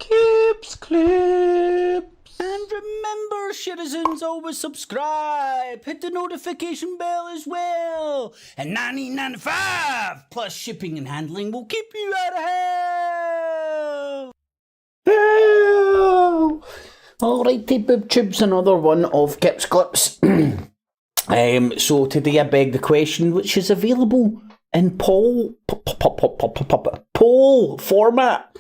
Clips, clips. And remember, citizens, always subscribe. Hit the notification bell as well. And $19.95 plus shipping and handling will keep you out of hell. Hell. Alrighty, boob tubes, another one of Kip's Clips. So today I beg the question, which is available in poll format.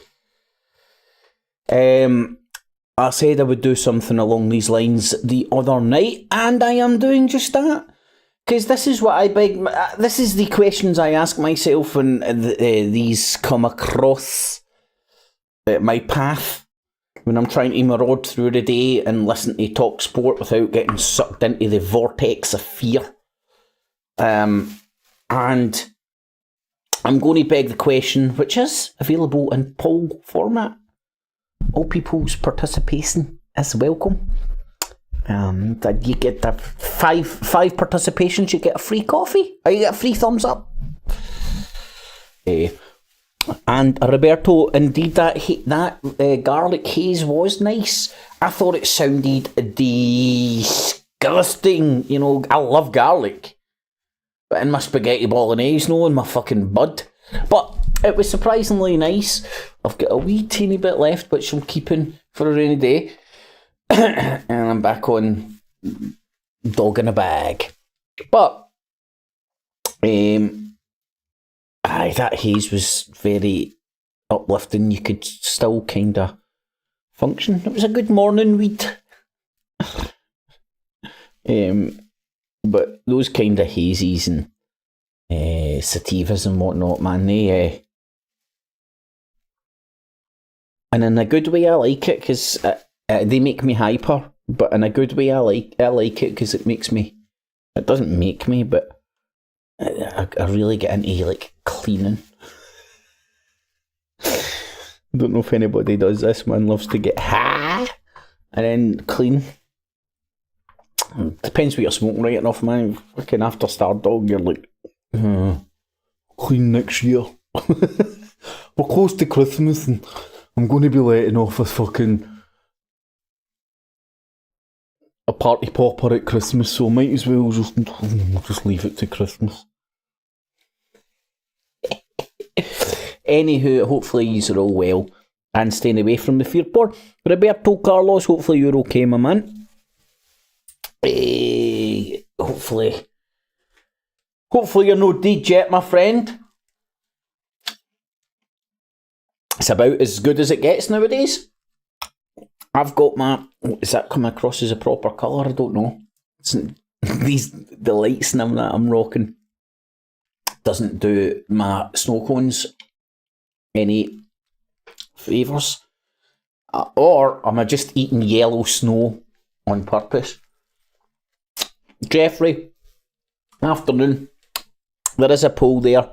I said I would do something along these lines the other night, and I am doing just that. Because this is what I beg. This is the questions I ask myself when these come across my path. When I'm trying to maraud through the day and listen to talk sport without getting sucked into the vortex of fear. And I'm going to beg the question, which is available in poll format. All people's participation is welcome. You get the five participations, you get a free coffee, or you get a free thumbs up. And Roberto, indeed, that garlic haze was nice. I thought it sounded disgusting. You know, I love garlic, but in my spaghetti bolognese, no, in my fucking bud. But it was surprisingly nice. I've got a wee teeny bit left, which I'm keeping for a rainy day. And I'm back on dog in a bag. But, that haze was very uplifting. You could still kind of function. It was a good morning weed. But those kind of hazies and sativas and whatnot, man, and in a good way I like it, because they make me hyper, but in a good way I like it, because it doesn't make me, but I really get into like cleaning. I don't know if anybody does this. Man loves to get high and then clean. Depends what you're smoking right enough, man. Fucking after Star Dog, you're like, clean next year. We're close to Christmas and I'm going to be letting off a party popper at Christmas, so might as well just leave it to Christmas. Anywho, hopefully you're all well and staying away from the fear porn. Roberto Carlos, hopefully you're okay, my man. Hopefully you're no dead yet, my friend. It's about as good as it gets nowadays. I've got my... Is that come across as a proper colour? I don't know. The lights that I'm rocking doesn't do my snow cones any favours. Or am I just eating yellow snow on purpose? Jeffrey, afternoon. There is a poll there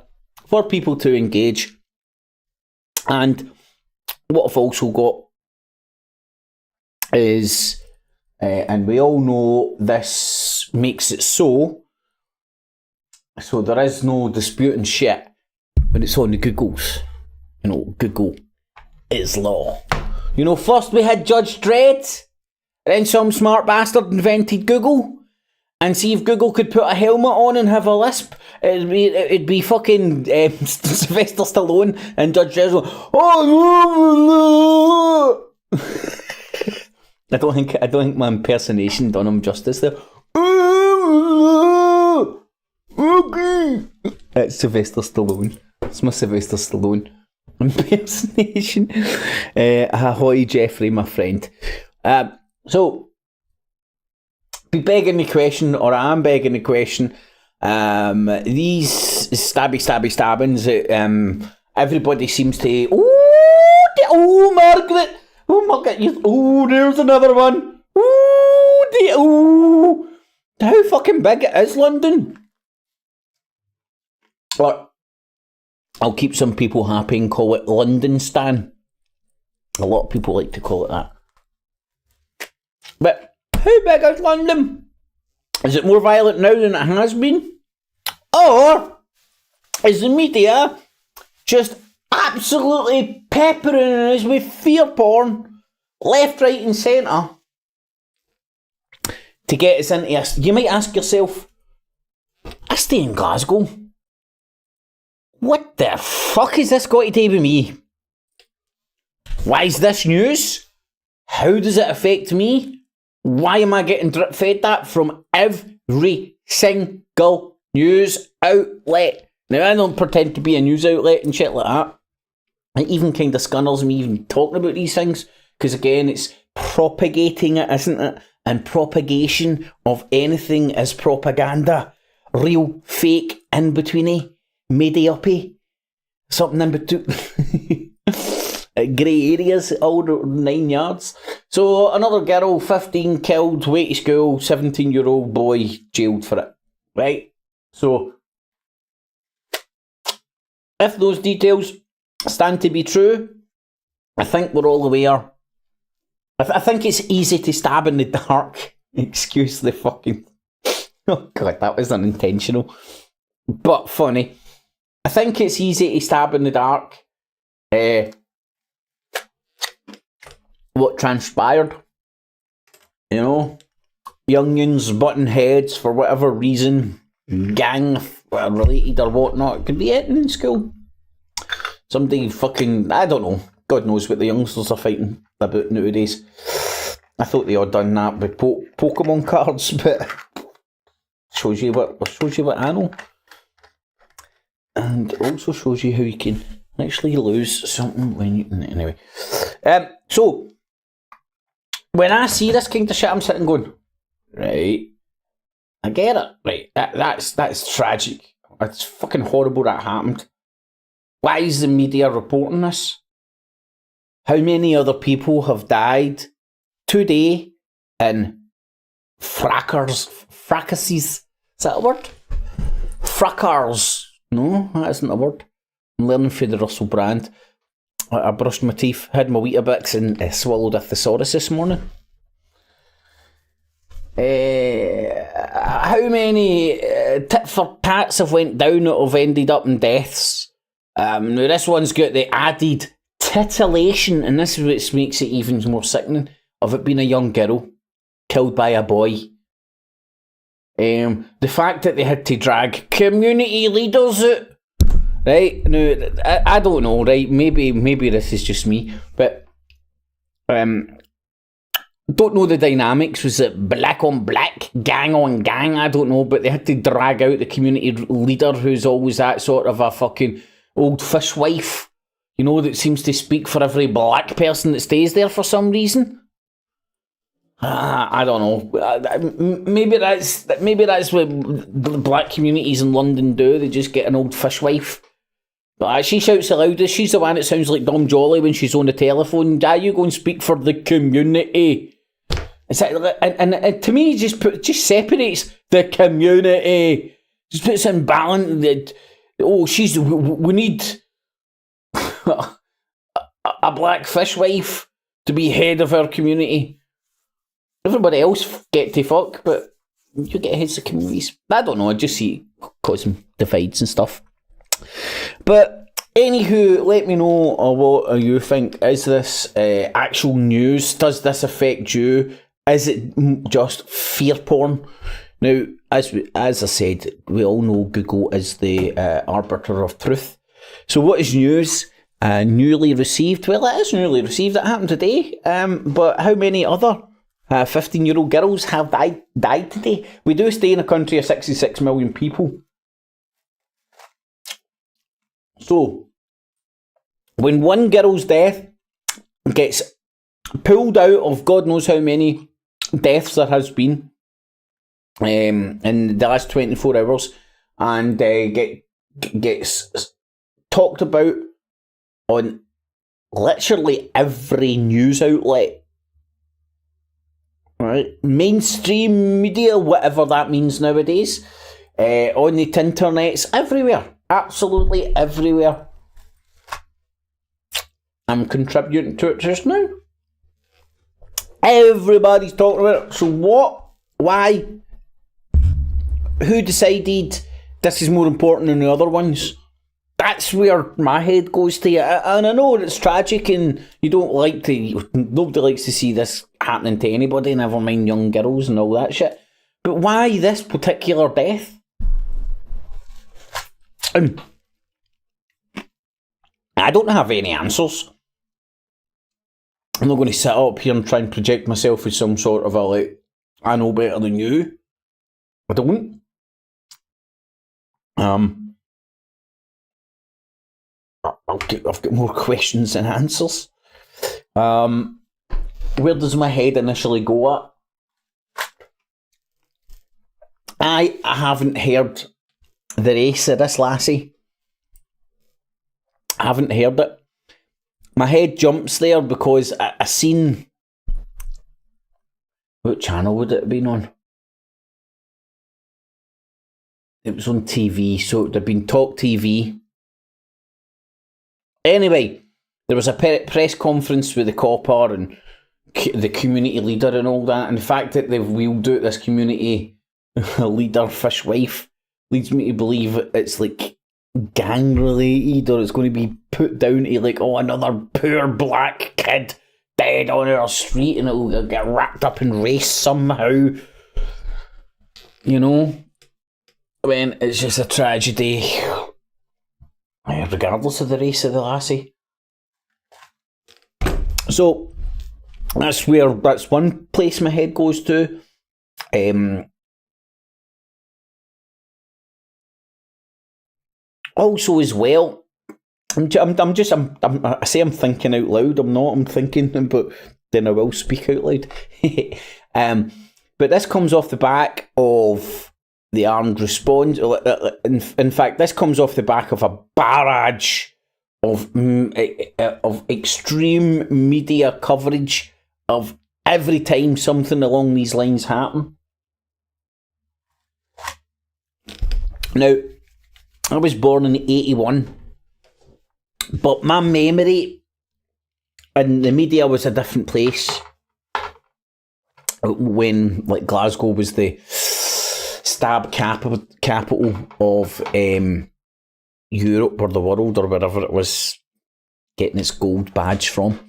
for people to engage. And what I've also got is, and we all know this makes it so there is no disputing shit when it's on the Googles. You know, Google is law. You know, first we had Judge Dredd, then some smart bastard invented Google, and see if Google could put a helmet on and have a lisp, it'd be fucking Sylvester Stallone and Judge Dredd going, oh, I don't think my impersonation done him justice there. Okay. It's Sylvester Stallone. It's my Sylvester Stallone impersonation. Ahoy, Jeffrey, my friend. So, be begging the question, or I am begging the question. These stabbings. Everybody seems to. Oh, Margaret. Oh, Margaret. Oh, there's another one. Oh, how fucking big it is, London. Or I'll keep some people happy and call it London Stan. A lot of people like to call it that. But how big is London? Is it more violent now than it has been? Or is the media just absolutely peppering us with fear porn, left, right, and centre, to get us into this. You might ask yourself, I stay in Glasgow. What the fuck is this got to do with me? Why is this news? How does it affect me? Why am I getting drip fed that from every single news outlet? Now, I don't pretend to be a news outlet and shit like that. It even kind of scunners me even talking about these things, because again, it's propagating it, isn't it? And propagation of anything is propaganda. Real, fake, in betweeny, made uppy, something in between. Grey areas, all 9 yards. So another girl, 15, killed, way to school, 17-year-old boy jailed for it. Right? So, if those details stand to be true, I think we're all aware. I think it's easy to stab in the dark. Excuse the fucking... Oh god, that was unintentional. But funny. I think it's easy to stab in the dark. What transpired? You know? Youngins butting heads for whatever reason. Gang related or whatnot. It could be anything in school. Somebody fucking... I don't know. God knows what the youngsters are fighting about nowadays. I thought they had done that with Pokemon cards, but... shows you what I know. And also shows you how you can actually lose something when you... Anyway. So, when I see this kind of shit, I'm sitting going, right, I get it, right, that's tragic. It's fucking horrible that happened. Why is the media reporting this? How many other people have died today in fracasses? Is that a word? Fracars. No, that isn't a word. I'm learning for the Russell brand. I brushed my teeth, had my Weetabix, and swallowed a thesaurus this morning. How many tit for tats have went down that have ended up in deaths? Now this one's got the added titillation, and this is what makes it even more sickening, of it being a young girl killed by a boy. The fact that they had to drag community leaders out. Right, now, I don't know, right, maybe this is just me, but, don't know the dynamics, was it black on black, gang on gang, I don't know, but they had to drag out the community leader who's always that sort of a fucking old fishwife, you know, that seems to speak for every black person that stays there for some reason. I don't know. Maybe that's what black communities in London do. They just get an old fishwife. But she shouts the loudest. She's the one that sounds like Dom Jolly when she's on the telephone. You go and speak for the community. It's like, and to me, just separates the community. Just puts in balance. We need a black fishwife to be head of our community. Everybody else get to fuck, but you get heads of communities. I don't know, I just see it causing divides and stuff. But anywho, let me know what you think. Is this actual news? Does this affect you? Is it just fear porn? Now, as I said, we all know Google is the arbiter of truth. So what is news? Newly received? Well, it is newly received. It happened today. But how many other 15-year-old girls have died today? We do stay in a country of 66 million people. So, when one girl's death gets pulled out of God knows how many deaths there has been in the last 24 hours and gets talked about on literally every news outlet, right? Mainstream media, whatever that means nowadays, on the internets, everywhere. Absolutely everywhere. I'm contributing to it just now. Everybody's talking about it. So what? Why? Who decided this is more important than the other ones? that's where my head goes to. And I know it's tragic, and you don't like to. Nobody likes to see this happening to anybody, never mind young girls and all that shit. But why this particular death? I don't have any answers. I'm not going to sit up here and try and project myself as some sort of a, like, I know better than you. I don't. I've got more questions than answers. Where does my head initially go at? I haven't heard the race of this lassie. I haven't heard it. My head jumps there because I seen... What channel would it have been on? It was on TV, so it would have been Talk TV. Anyway, there was a press conference with the copper and the community leader and all that, and the fact that they've wheeled out this community leader fishwife leads me to believe it's like gang related, or it's going to be put down to like, oh, another poor black kid dead on our street, and it'll get wrapped up in race somehow. You know? I mean, it's just a tragedy, regardless of the race of the lassie. So that's one place my head goes to. Also, as well, I say I'm thinking out loud. I'm not. I'm thinking, but then I will speak out loud. But this comes off the back of the armed response. In fact, this comes off the back of a barrage of extreme media coverage of every time something along these lines happen. Now, I was born in 81, but my memory and the media was a different place when, like, Glasgow was the stab capital of Europe or the world or wherever it was getting its gold badge from.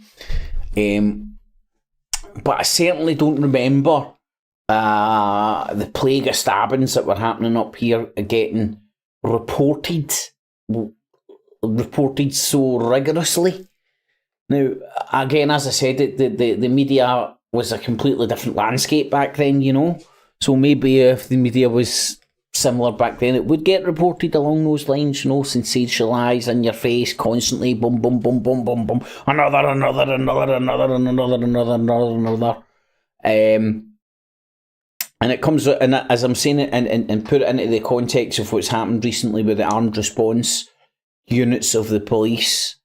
But I certainly don't remember the plague of stabbings that were happening up here getting reported so rigorously. Now, again, as I said, the media was a completely different landscape back then, you know. So maybe if the media was similar back then, it would get reported along those lines, you know, sensationalised in your face constantly, boom, boom, boom, boom, boom, boom, another. And it comes, and as I'm saying it, and put it into the context of what's happened recently with the armed response units of the police.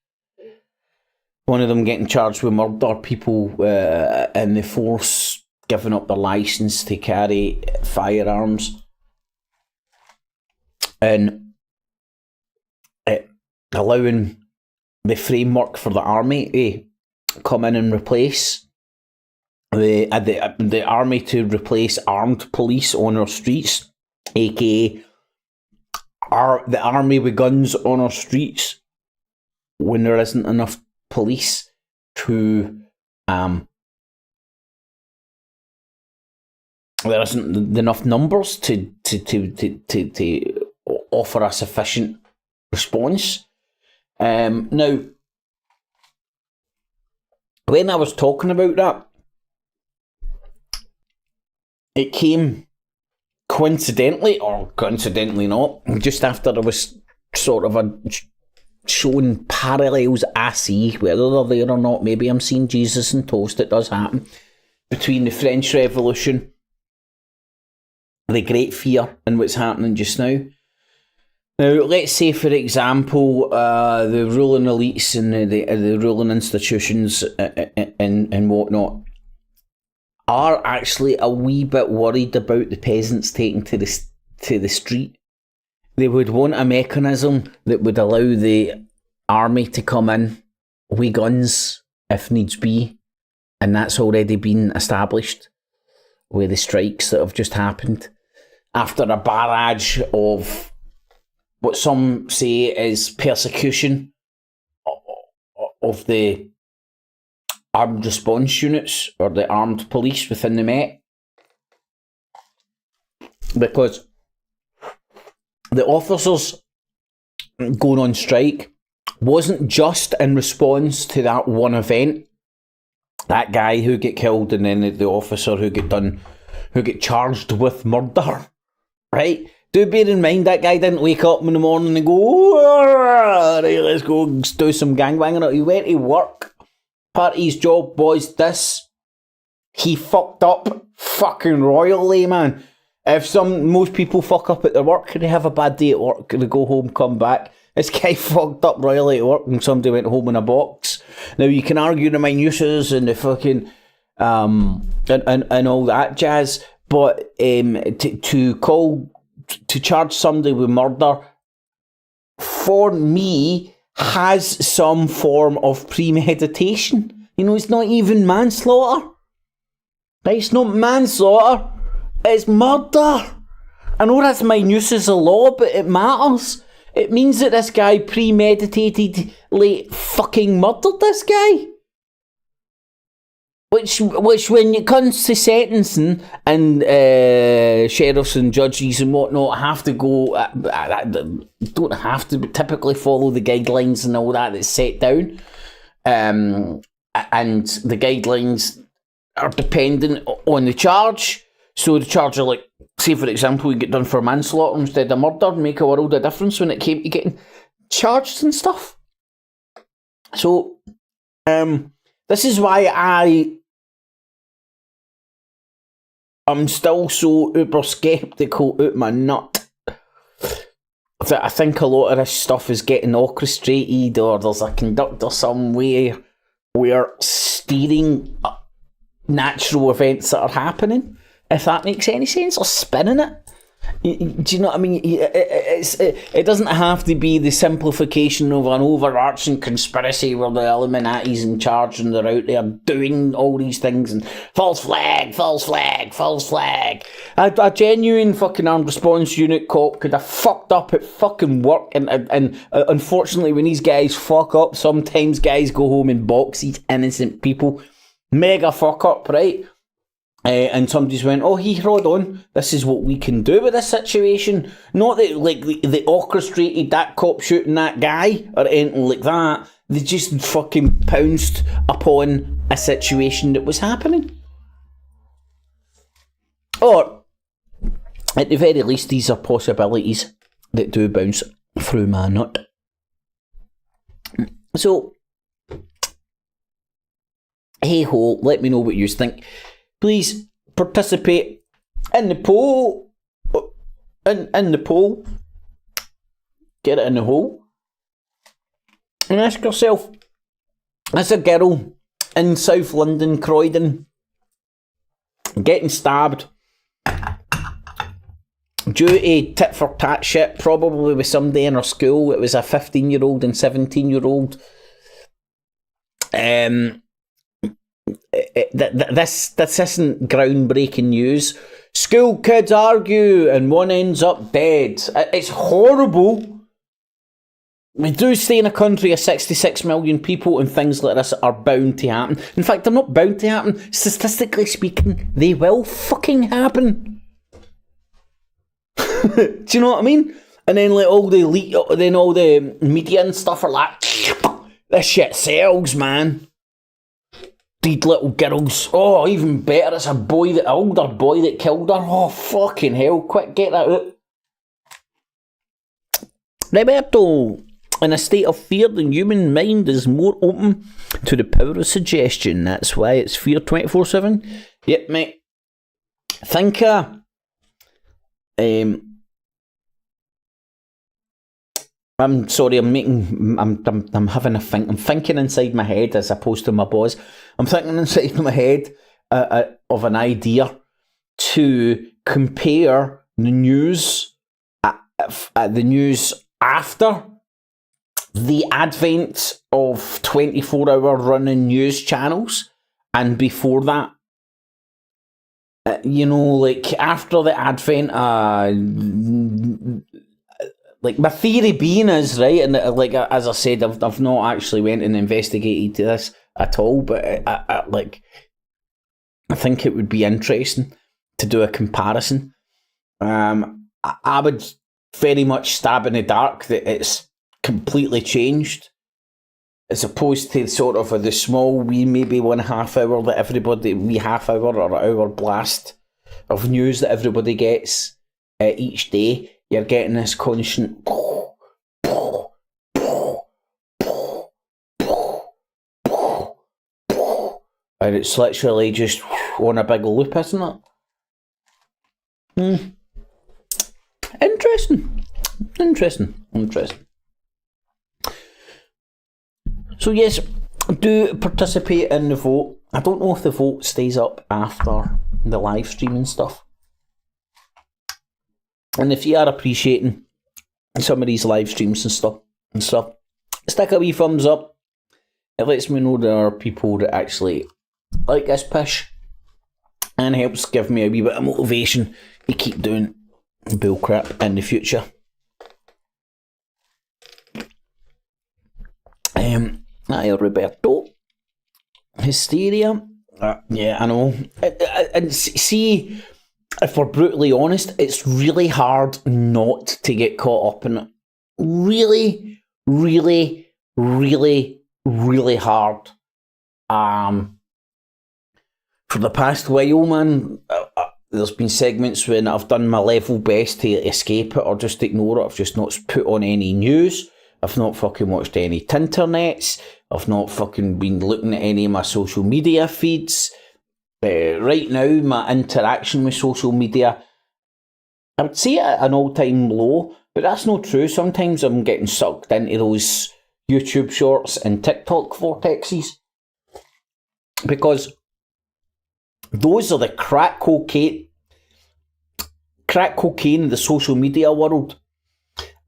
One of them getting charged with murder, people in the force giving up their licence to carry firearms, and allowing the framework for the army to come in and replace the army to replace armed police on our streets, aka the army with guns on our streets when there isn't enough police to there isn't enough numbers to offer a sufficient response. Now, when I was talking about that, it came coincidentally, or coincidentally not, just after I was sort of showing parallels I see, whether they're there or not. Maybe I'm seeing Jesus in toast, it does happen, between the French Revolution, the Great Fear, and what's happening just now. Now, let's say, for example, the ruling elites and the ruling institutions and whatnot are actually a wee bit worried about the peasants taking to the street. They would want a mechanism that would allow the army to come in with guns if needs be, and that's already been established with the strikes that have just happened after a barrage of what some say is persecution of the armed response units or the armed police within the Met, because the officers going on strike wasn't just in response to that one event, that guy who get killed and then the officer who get charged with murder, right? Do bear in mind that guy didn't wake up in the morning and go, right, let's go do some gangbanging. He went to work. Part of his job was this. He fucked up fucking royally, man. If most people fuck up at their work, they have a bad day at work, they go home, come back. This guy fucked up royally at work and somebody went home in a box. Now you can argue the minuses and the fucking and all that jazz, but to charge somebody with murder, for me, has some form of premeditation. You know, it's not even manslaughter. Right? It's not manslaughter. It's murder. I know that's minuses of law, but it matters. It means that this guy premeditatedly fucking murdered this guy. Which when it comes to sentencing and sheriffs and judges and whatnot have to go, don't have to typically follow the guidelines and all that that's set down. And the guidelines are dependent on the charge. So the charge are like, say for example, you get done for manslaughter instead of murder, make a world of difference when it came to getting charged and stuff. So, this is why I'm still so uber skeptical out my nut that I think a lot of this stuff is getting orchestrated, or there's a conductor somewhere where steering natural events that are happening, if that makes any sense, or spinning it. Do you know what I mean? It doesn't have to be the simplification of an overarching conspiracy where the Illuminati's in charge and they're out there doing all these things and false flag. A genuine fucking armed response unit cop could have fucked up at fucking work, and unfortunately when these guys fuck up, sometimes guys go home and box these innocent people. Mega fuck up, right? And somebody's went, oh, hold on, this is what we can do with this situation. Not that, like, they orchestrated that cop shooting that guy or anything like that. They just fucking pounced upon a situation that was happening. Or, at the very least, these are possibilities that do bounce through my nut. So, hey ho, let me know what you think. Please participate in the poll. In the poll. Get it in the hole. And ask yourself, as a girl in South London, Croydon, getting stabbed due to tit for tat shit, probably with somebody in her school. It was a 15-year-old and 17-year-old. This isn't groundbreaking news. School kids argue and one ends up dead. It's horrible. We do stay in a country of 66 million people and things like this are bound to happen. In fact, they're not bound to happen. Statistically speaking, they will fucking happen. Do you know what I mean? And then like all the elite, then all the media and stuff are like, this shit sells, man. These little girls. Oh, even better, it's an older boy that killed her. Oh, fucking hell, quick, get that out. Roberto, in a state of fear, the human mind is more open to the power of suggestion. That's why it's fear 24/7. Yep, mate. Think, I'm sorry, I'm having a think. I'm thinking inside my head as opposed to my boss. I'm thinking inside my head of an idea to compare the news, the news after the advent of 24-hour running news channels and before that. You know, like after the advent like my theory being is right, and like as I said, I've not actually went and investigated this at all, but I think it would be interesting to do a comparison. I would very much stab in the dark that it's completely changed, as opposed to sort of the small wee maybe 1.5 hour that everybody, wee half hour or hour blast of news that everybody gets each day. You're getting this constant and it's literally just on a big loop, isn't it? Interesting. So yes, do participate in the vote. I don't know if the vote stays up after the live stream and stuff. And if you are appreciating some of these live streams and stuff, stick a wee thumbs up. It lets me know there are people that actually like this pish, and helps give me a wee bit of motivation to keep doing bullcrap in the future. Hi Roberto. Hysteria. Yeah, I know. And see, if we're brutally honest, it's really hard not to get caught up in it. Really, really, really, really hard. For the past while, man, there's been segments when I've done my level best to escape it or just ignore it. I've just not put on any news. I've not fucking watched any Tinternets. I've not fucking been looking at any of my social media feeds. Right now, my interaction with social media, I would say at an all-time low, but that's not true. Sometimes I'm getting sucked into those YouTube shorts and TikTok vortexes, because those are the crack cocaine in the social media world.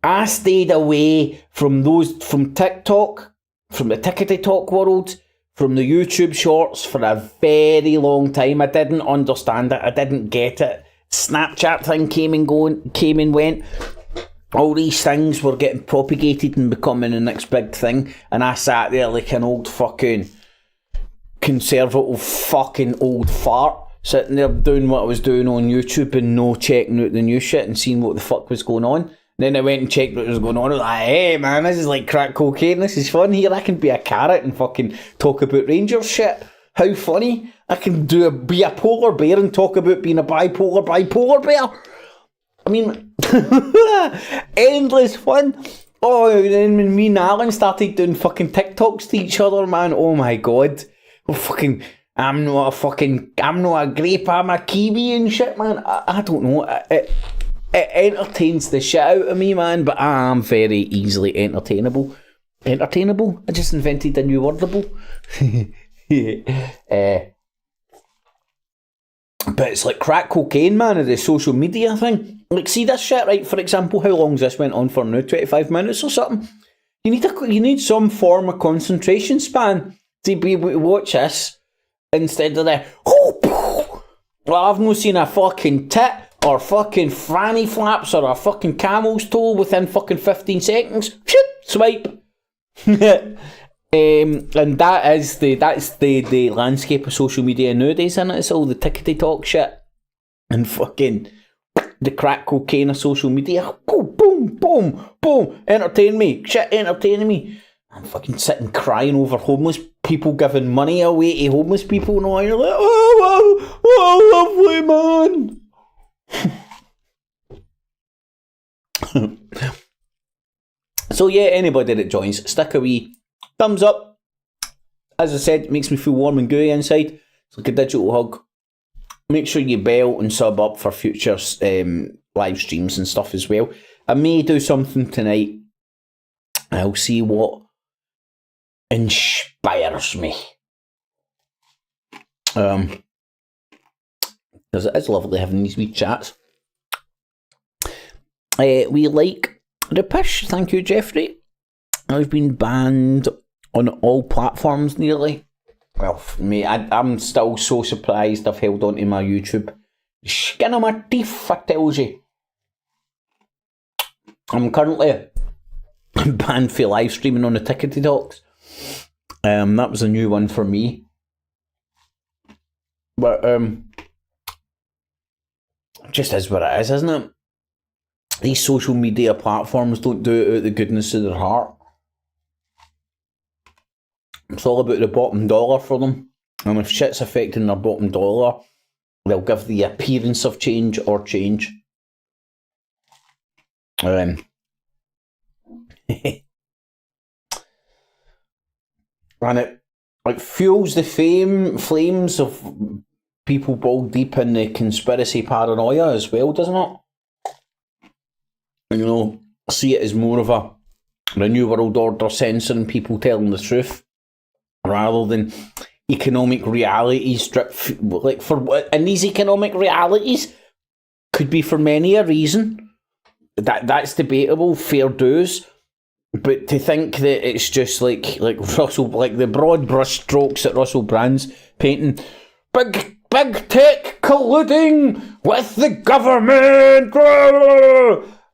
I stayed away from TikTok, from the tickety talk world, from the YouTube shorts for a very long time. I didn't understand it. I didn't get it. Snapchat thing came and went. All these things were getting propagated and becoming the next big thing, and I sat there like an old fucking conservative fucking old fart, sitting there doing what I was doing on YouTube and no checking out the new shit and seeing what the fuck was going on. Then I went and checked what was going on. I was like, hey man, this is like crack cocaine. This is fun here. I can be a carrot and fucking talk about Rangers shit. How funny. I can be a polar bear and talk about being a bipolar bear. I mean, endless fun. Oh, and then when me and Alan started doing fucking TikToks to each other, man, oh my god. Well, fucking, I'm not a grape, I'm a kiwi and shit, man. I don't know. It entertains the shit out of me, man, but I am very easily entertainable. Entertainable? I just invented a new wordable. But it's like crack cocaine, man, of the social media thing. Like, see this shit, right? For example, how long's this went on for now? 25 minutes or something? You need some form of concentration span to be able to watch this instead of the well, I've not seen a fucking tit or fucking fanny flaps or a fucking camel's toe within fucking 15 seconds. Shit, swipe. And that's the landscape of social media nowadays, isn't it? It's all the tickety talk shit and fucking the crack cocaine of social media. Boom, boom, boom, boom. Entertain me. Shit, entertaining me. I'm fucking sitting crying over homeless people giving money away to homeless people, and all. You're like, oh, lovely man. So yeah, anybody that joins, stick a wee thumbs up. As I said, it makes me feel warm and gooey inside. It's like a digital hug. Make sure you bell and sub up for future live streams and stuff as well. I may do something tonight. I'll see what inspires me. Because it is lovely having these wee chats. We like the push. Thank you, Jeffrey. I've been banned on all platforms nearly. Well, for me, I'm still so surprised I've held on to my YouTube. Skin of my teeth, I tells you. I'm currently banned for live streaming on the Tickety Talks. That was a new one for me. But just is what it is, isn't it? These social media platforms don't do it out of the goodness of their heart. It's all about the bottom dollar for them. And if shit's affecting their bottom dollar, they'll give the appearance of change or change. And it like fuels the flames of people balled deep in the conspiracy paranoia as well, doesn't it? You know, see it as more of a New World Order censoring people telling the truth rather than economic realities and these economic realities could be for many a reason. That's debatable, fair dues. But to think that it's just like Russell, like the broad brush strokes that Russell Brand's painting, big tech colluding with the government,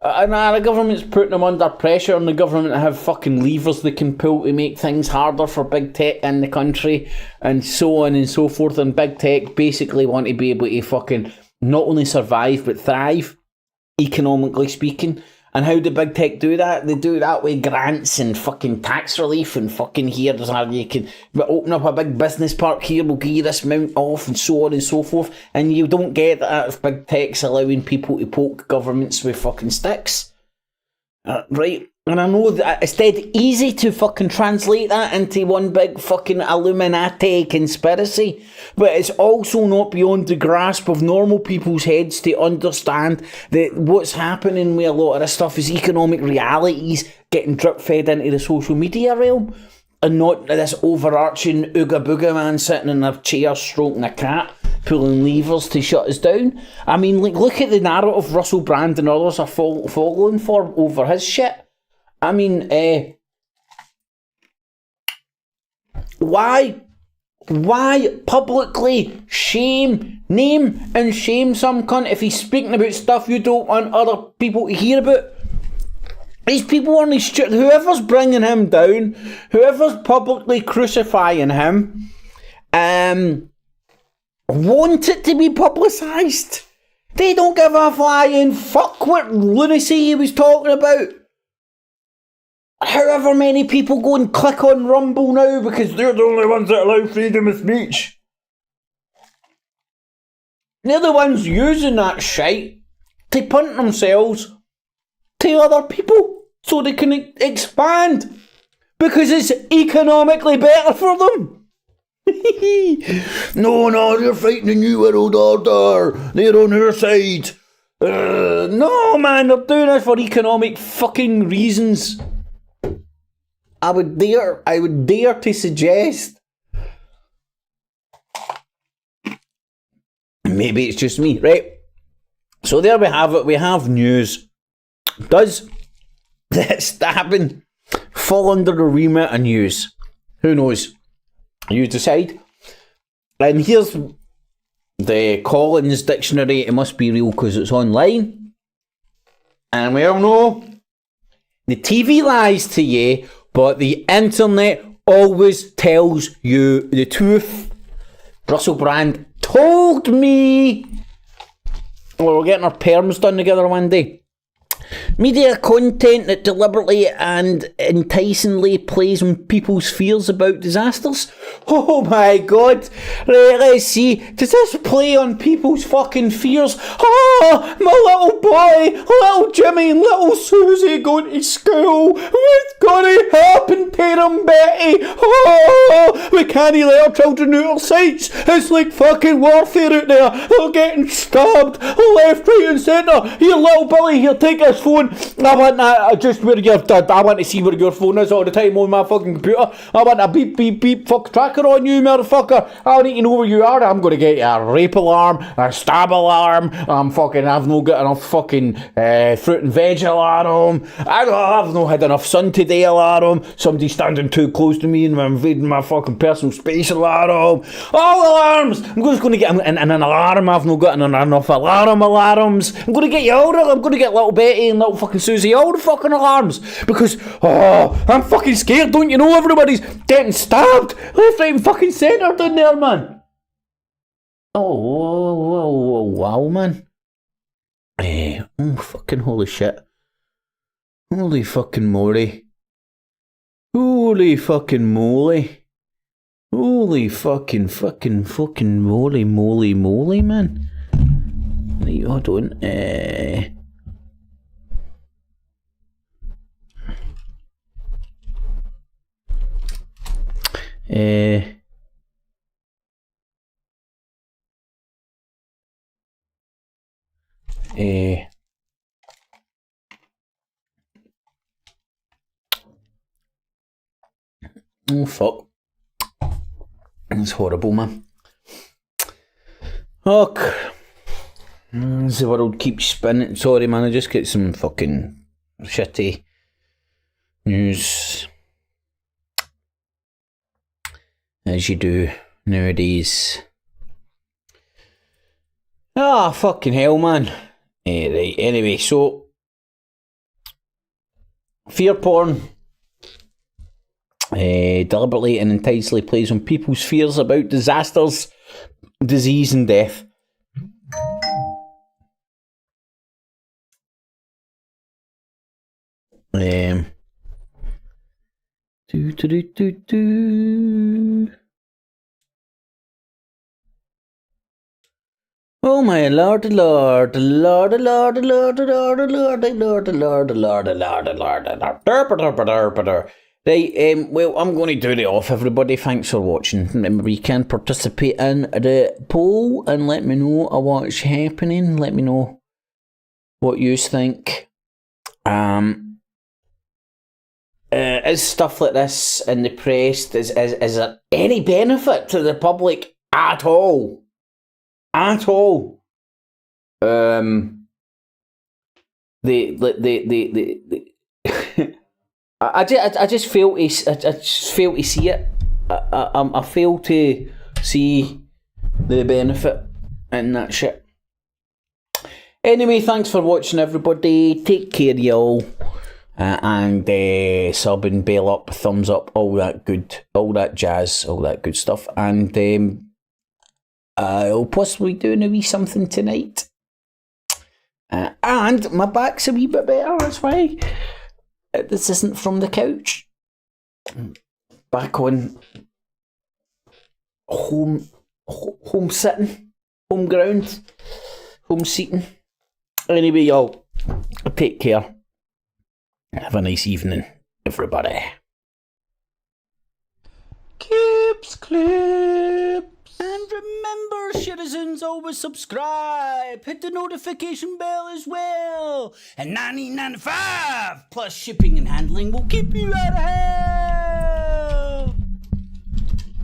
and the government's putting them under pressure, and the government have fucking levers they can pull to make things harder for big tech in the country, and so on and so forth. And big tech basically want to be able to fucking not only survive but thrive, economically speaking. And how do big tech do that? They do that with grants and fucking tax relief and fucking here's how you can open up a big business park here, we'll give you this amount off and so on and so forth. And you don't get that if big tech's allowing people to poke governments with fucking sticks. Right? And I know that it's dead easy to fucking translate that into one big fucking Illuminati conspiracy, but it's also not beyond the grasp of normal people's heads to understand that what's happening with a lot of this stuff is economic realities getting drip fed into the social media realm, and not this overarching ooga booga man sitting in a chair stroking a cat pulling levers to shut us down. I mean, like, look at the narrative Russell Brand and others are following for over his shit. I mean, why publicly name and shame some cunt if he's speaking about stuff you don't want other people to hear about? These people aren't stupid. Whoever's bringing him down, whoever's publicly crucifying him, want it to be publicised. They don't give a flying fuck what lunacy he was talking about. However many people go and click on Rumble now because they're the only ones that allow freedom of speech. They're the ones using that shite to punt themselves to other people so they can expand because it's economically better for them. No, they're fighting the New World Order. They're on our side. No, man, they're doing it for economic fucking reasons. I would dare to suggest, maybe it's just me, right? So there we have it. We have news. Does this stabbing fall under the remit of news? Who knows? You decide. And here's the Collins Dictionary. It must be real because it's online. And we all know the TV lies to you, but the internet always tells you the truth. Russell Brand told me. Well, we're getting our perms done together one day. Media content that deliberately and enticingly plays on people's fears about disasters. Oh my god. Right, let's see. Does this play on people's fucking fears? Oh, my little boy, little Jimmy and little Susie going to school. What's gonna happen to them, Betty? Oh, we can't let our children out of sights. It's like fucking warfare out there. They're getting stabbed left, right and centre. Here, little Billy, here, take this phone. I want that just where you're dead. I want to see where your phone is all the time on my fucking computer. I want a beep beep beep fuck tracker on you, motherfucker. I need to know where you are. I'm gonna get you a rape alarm, a stab alarm. I've not got enough fucking fruit and veg alarm. I've not had enough sun today alarm. Somebody standing too close to me and invading my fucking personal space alarm. All alarms. I'm just gonna get an alarm. I've not got enough alarms. I'm gonna get you older. I'm gonna get little Betty and little tell fucking Susie all the fucking alarms because, I'm fucking scared, don't you know? Everybody's getting stabbed left, right, and fucking centre down there, man. Oh, wow, man. Oh, fucking holy shit. Holy fucking moly. Holy fucking moly. Holy fucking moly, man. Right, hold on. Oh, fuck. That's horrible, man. Fuck. As the world keeps spinning. Sorry, man, I just get some fucking shitty news. As you do nowadays. Ah, fucking hell, man. Right, anyway, so fear porn deliberately and intentionally plays on people's fears about disasters, disease and death. Oh my lord, lord, lord, lord, lord, lord, lord, lord, lord. Right, well, I'm going to do it off, everybody. Thanks for watching. Remember, you can participate in the poll and let me know what's happening. Let me know what you think. Is stuff like this in the press, is there any benefit to the public at all? At all? I just fail to see it. I fail to see the benefit in that shit. Anyway, thanks for watching, everybody. Take care, y'all. And sub and bail up, thumbs up, all that jazz, all that good stuff. And I'll possibly do a wee something tonight. And my back's a wee bit better, that's why. This isn't from the couch. Back on home sitting, home ground, home seating. Anyway, y'all, take care. Have a nice evening, everybody. Clips. And remember, citizens, always subscribe. Hit the notification bell as well. And $19.95 plus shipping and handling will keep you out of hell.